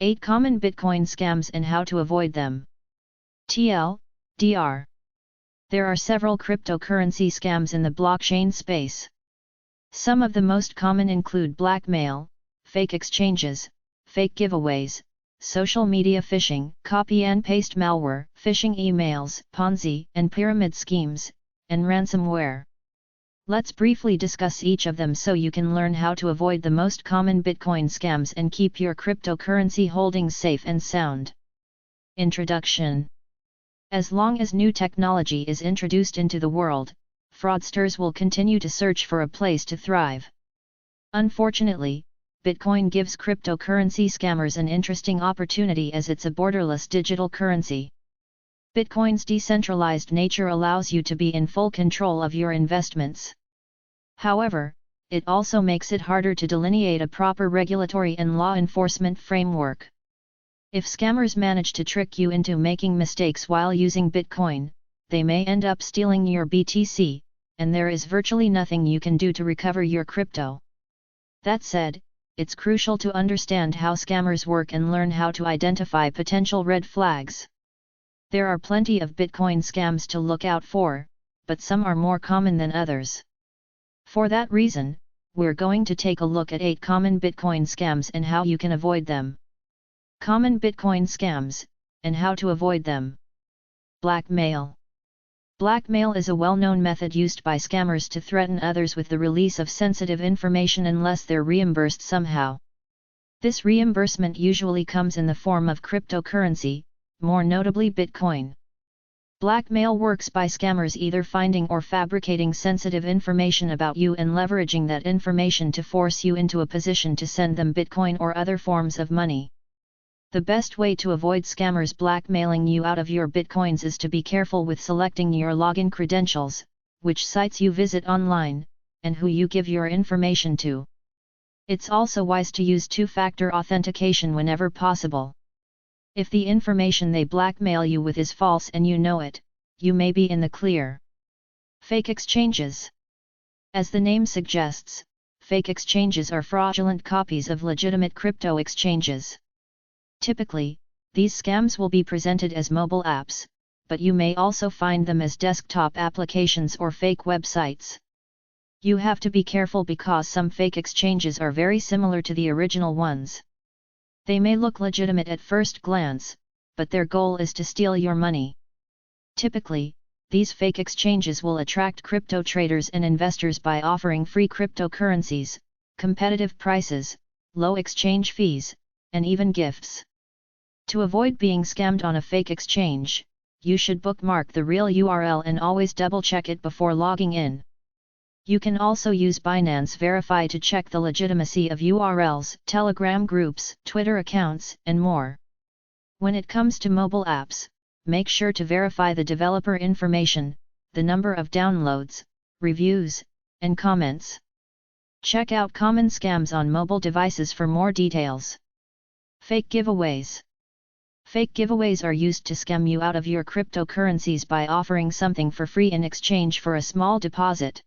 8 Common Bitcoin Scams and How to Avoid Them. TLDR. There are several cryptocurrency scams in the blockchain space. Some of the most common include blackmail, fake exchanges, fake giveaways, social media phishing, copy and paste malware, phishing emails, Ponzi and pyramid schemes, and ransomware. Let's briefly discuss each of them so you can learn how to avoid the most common Bitcoin scams and keep your cryptocurrency holdings safe and sound. Introduction. As long as new technology is introduced into the world, fraudsters will continue to search for a place to thrive. Unfortunately, Bitcoin gives cryptocurrency scammers an interesting opportunity as it's a borderless digital currency. Bitcoin's decentralized nature allows you to be in full control of your investments. However, it also makes it harder to delineate a proper regulatory and law enforcement framework. If scammers manage to trick you into making mistakes while using Bitcoin, they may end up stealing your BTC, and there is virtually nothing you can do to recover your crypto. That said, it's crucial to understand how scammers work and learn how to identify potential red flags. There are plenty of Bitcoin scams to look out for, but some are more common than others. For that reason, we're going to take a look at 8 common Bitcoin scams and how you can avoid them. Common Bitcoin scams, and how to avoid them. Blackmail. Blackmail is a well-known method used by scammers to threaten others with the release of sensitive information unless they're reimbursed somehow. This reimbursement usually comes in the form of cryptocurrency, more notably Bitcoin. Blackmail works by scammers either finding or fabricating sensitive information about you and leveraging that information to force you into a position to send them Bitcoin or other forms of money. The best way to avoid scammers blackmailing you out of your Bitcoins is to be careful with selecting your login credentials, which sites you visit online, and who you give your information to. It's also wise to use two-factor authentication whenever possible. If the information they blackmail you with is false and you know it, you may be in the clear. Fake exchanges. As the name suggests, fake exchanges are fraudulent copies of legitimate crypto exchanges. Typically, these scams will be presented as mobile apps, but you may also find them as desktop applications or fake websites. You have to be careful because some fake exchanges are very similar to the original ones. They may look legitimate at first glance, but their goal is to steal your money. Typically, these fake exchanges will attract crypto traders and investors by offering free cryptocurrencies, competitive prices, low exchange fees, and even gifts. To avoid being scammed on a fake exchange, you should bookmark the real URL and always double-check it before logging in. You can also use Binance Verify to check the legitimacy of URLs, Telegram groups, Twitter accounts, and more. When it comes to mobile apps, make sure to verify the developer information, the number of downloads, reviews, and comments. Check out common scams on mobile devices for more details. Fake giveaways. Fake giveaways are used to scam you out of your cryptocurrencies by offering something for free in exchange for a small deposit.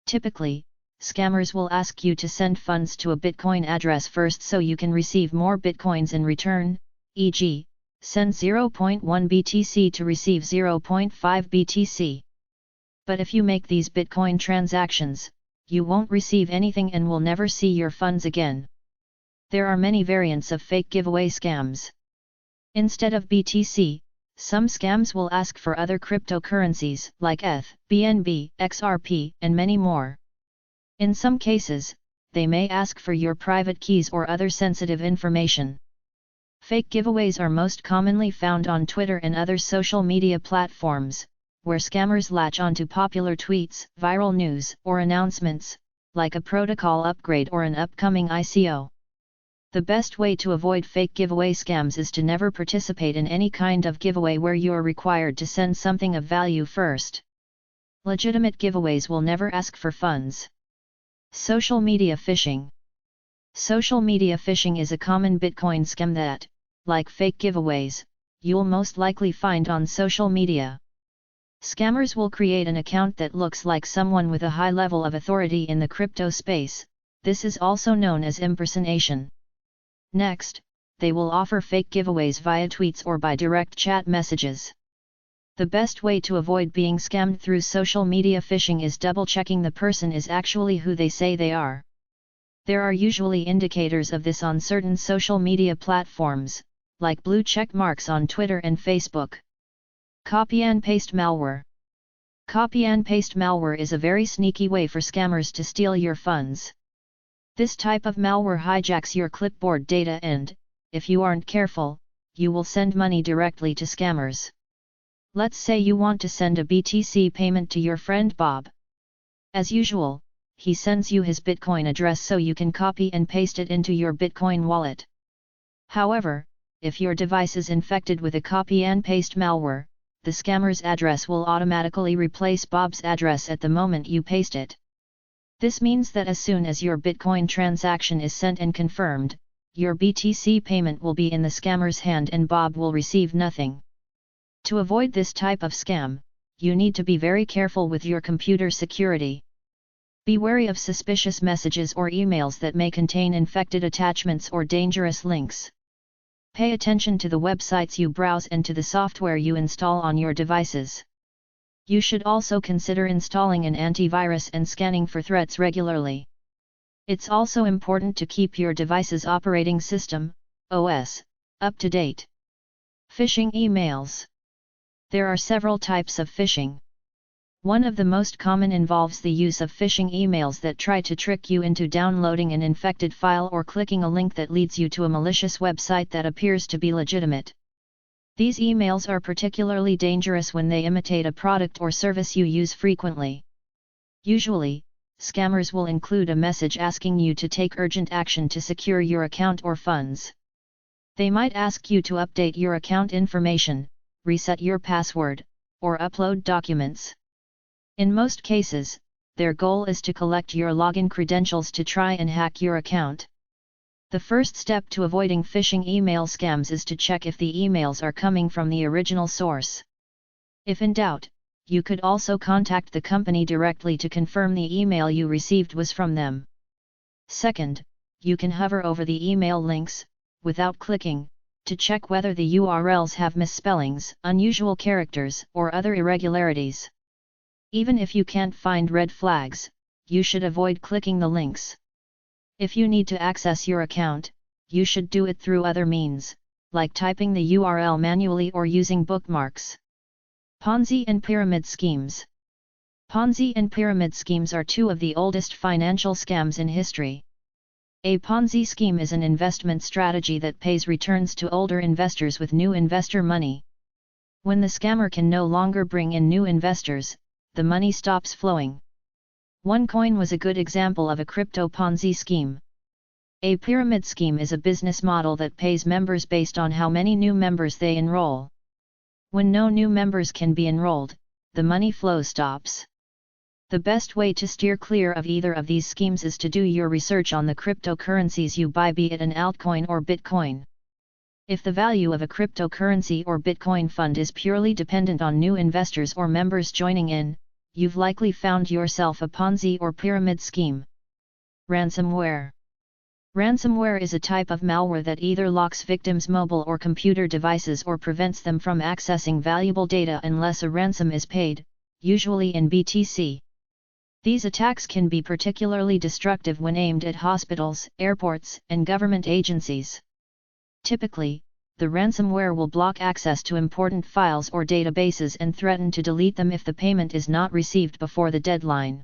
Typically, scammers will ask you to send funds to a Bitcoin address first so you can receive more Bitcoins in return, e.g., send 0.1 BTC to receive 0.5 BTC. But if you make these Bitcoin transactions, you won't receive anything and will never see your funds again. There are many variants of fake giveaway scams. Instead of BTC, some scams will ask for other cryptocurrencies like ETH, BNB, XRP, and many more. In some cases, they may ask for your private keys or other sensitive information. Fake giveaways are most commonly found on Twitter and other social media platforms, where scammers latch onto popular tweets, viral news, or announcements, like a protocol upgrade or an upcoming ICO. The best way to avoid fake giveaway scams is to never participate in any kind of giveaway where you are required to send something of value first. Legitimate giveaways will never ask for funds. Social media phishing. Social media phishing is a common Bitcoin scam that, like fake giveaways, you'll most likely find on social media. Scammers will create an account that looks like someone with a high level of authority in the crypto space. This is also known as impersonation. Next, they will offer fake giveaways via tweets or by direct chat messages. The best way to avoid being scammed through social media phishing is double-checking the person is actually who they say they are. There are usually indicators of this on certain social media platforms, like blue check marks on Twitter and Facebook. Copy and paste malware. Copy and paste malware is a very sneaky way for scammers to steal your funds. This type of malware hijacks your clipboard data and, if you aren't careful, you will send money directly to scammers. Let's say you want to send a BTC payment to your friend Bob. As usual, he sends you his Bitcoin address so you can copy and paste it into your Bitcoin wallet. However, if your device is infected with a copy and paste malware, the scammer's address will automatically replace Bob's address at the moment you paste it. This means that as soon as your Bitcoin transaction is sent and confirmed, your BTC payment will be in the scammer's hand and Bob will receive nothing. To avoid this type of scam, you need to be very careful with your computer security. Be wary of suspicious messages or emails that may contain infected attachments or dangerous links. Pay attention to the websites you browse and to the software you install on your devices. You should also consider installing an antivirus and scanning for threats regularly. It's also important to keep your device's operating system, OS, up to date. Phishing emails. There are several types of phishing. One of the most common involves the use of phishing emails that try to trick you into downloading an infected file or clicking a link that leads you to a malicious website that appears to be legitimate. These emails are particularly dangerous when they imitate a product or service you use frequently. Usually, scammers will include a message asking you to take urgent action to secure your account or funds. They might ask you to update your account information, reset your password, or upload documents. In most cases, their goal is to collect your login credentials to try and hack your account. The first step to avoiding phishing email scams is to check if the emails are coming from the original source. If in doubt, you could also contact the company directly to confirm the email you received was from them. Second, you can hover over the email links, without clicking, to check whether the URLs have misspellings, unusual characters, or other irregularities. Even if you can't find red flags, you should avoid clicking the links. If you need to access your account, you should do it through other means, like typing the URL manually or using bookmarks. Ponzi and pyramid schemes. Ponzi and pyramid schemes are two of the oldest financial scams in history. A Ponzi scheme is an investment strategy that pays returns to older investors with new investor money. When the scammer can no longer bring in new investors, the money stops flowing. OneCoin was a good example of a crypto Ponzi scheme. A pyramid scheme is a business model that pays members based on how many new members they enroll. When no new members can be enrolled, the money flow stops. The best way to steer clear of either of these schemes is to do your research on the cryptocurrencies you buy, be it an altcoin or Bitcoin. If the value of a cryptocurrency or Bitcoin fund is purely dependent on new investors or members joining in, you've likely found yourself a Ponzi or pyramid scheme. Ransomware. Ransomware is a type of malware that either locks victims' mobile or computer devices or prevents them from accessing valuable data unless a ransom is paid, usually in BTC. These attacks can be particularly destructive when aimed at hospitals, airports, and government agencies. Typically, the ransomware will block access to important files or databases and threaten to delete them if the payment is not received before the deadline.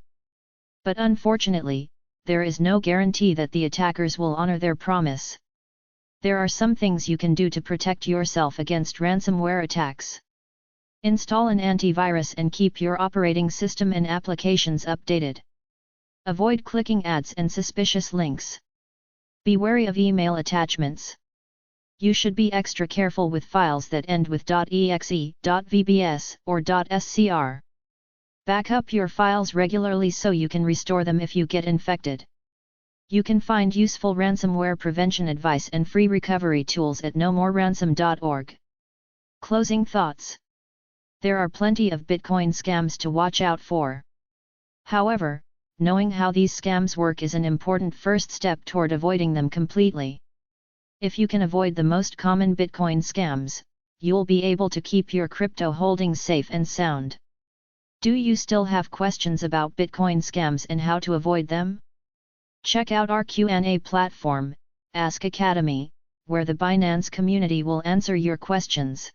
But unfortunately, there is no guarantee that the attackers will honor their promise. There are some things you can do to protect yourself against ransomware attacks. Install an antivirus and keep your operating system and applications updated. Avoid clicking ads and suspicious links. Be wary of email attachments. You should be extra careful with files that end with .exe, .vbs, or .scr. Back up your files regularly so you can restore them if you get infected. You can find useful ransomware prevention advice and free recovery tools at nomoreransom.org. Closing thoughts. There are plenty of Bitcoin scams to watch out for. However, knowing how these scams work is an important first step toward avoiding them completely. If you can avoid the most common Bitcoin scams, you'll be able to keep your crypto holdings safe and sound. Do you still have questions about Bitcoin scams and how to avoid them? Check out our Q&A platform, Ask Academy, where the Binance community will answer your questions.